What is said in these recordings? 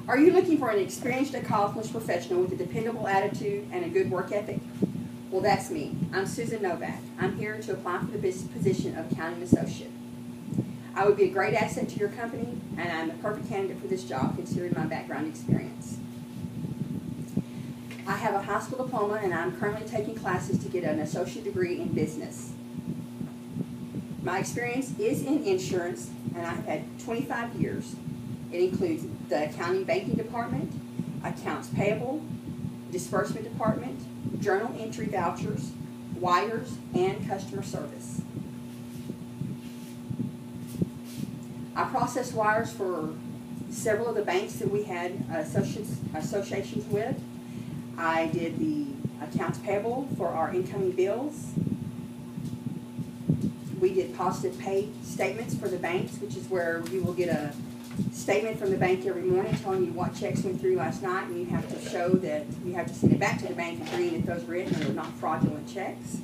Are you looking for an experienced, accomplished professional with a dependable attitude and a good work ethic? Well, that's me. I'm Susan Novak. I'm here to apply for the position of accounting associate. I would be a great asset to your company, and I'm the perfect candidate for this job considering my background experience. I have a high school diploma, and I'm currently taking classes to get an associate degree in business. My experience is in insurance, and I've had 25 years. It includes the accounting banking department, accounts payable, disbursement department, journal entry vouchers, wires, and customer service. I processed wires for several of the banks that we had associations with. I did the accounts payable for our incoming bills. We did positive pay statements for the banks, which is where you will get a statement from the bank every morning telling you what checks went through last night, and you have to show that you have to send it back to the bank agreeing that those were written and they're not fraudulent checks.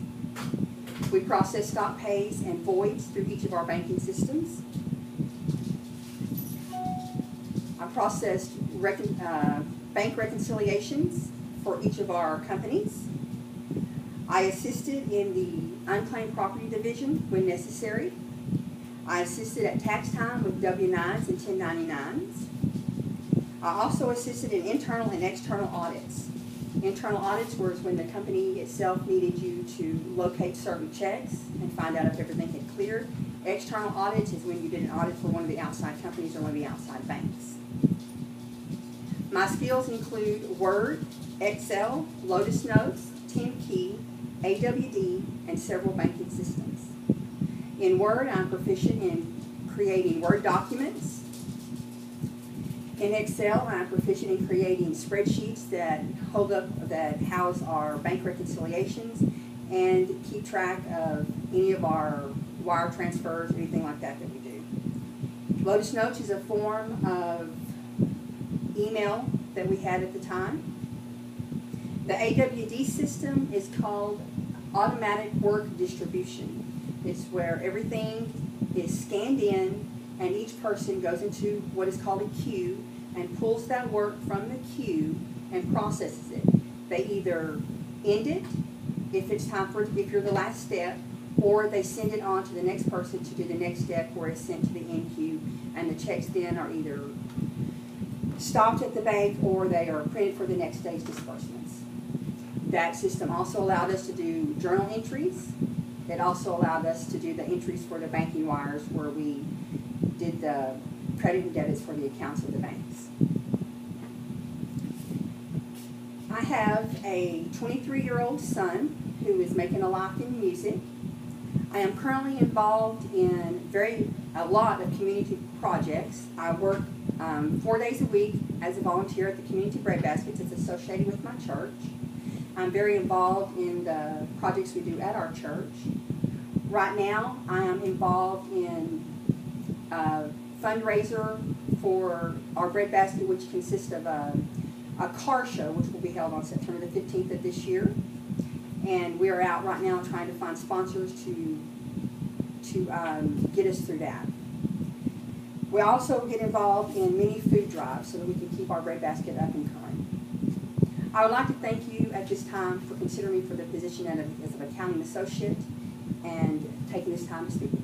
We process stop pays and voids through each of our banking systems. I processed bank reconciliations for each of our companies. I assisted in the unclaimed property division when necessary. I assisted at tax time with W-9s and 1099s. I also assisted in internal and external audits. Internal audits was when the company itself needed you to locate certain checks and find out if everything had cleared. External audits is when you did an audit for one of the outside companies or one of the outside banks. My skills include Word, Excel, Lotus Notes, 10-Key, AWD, and several banking systems. In Word, I'm proficient in creating Word documents. In Excel, I'm proficient in creating spreadsheets that house our bank reconciliations and keep track of any of our wire transfers, anything like that we do. Lotus Notes is a form of email that we had at the time. The AWD system is called automatic work distribution. It's where everything is scanned in and each person goes into what is called a queue and pulls that work from the queue and processes it. They either end it if you're the last step, or they send it on to the next person to do the next step where it's sent to the end queue, and the checks then are either stopped at the bank or they are printed for the next day's disbursements. That system also allowed us to do journal entries. It also allowed us to do the entries for the banking wires where we did the credit and debits for the accounts of the banks. I have a 23-year-old son who is making a life in music. I am currently involved in a lot of community projects. I work 4 days a week as a volunteer at the Community Breadbaskets. It's associated with my church. I'm very involved in the projects we do at our church. Right now, I am involved in a fundraiser for our breadbasket, which consists of a car show, which will be held on September the 15th of this year. And we're out right now trying to find sponsors to get us through that. We also get involved in many food drives so that we can keep our breadbasket up and current. I would like to thank you at this time for considering me for the position as an accounting associate and taking this time to speak with me.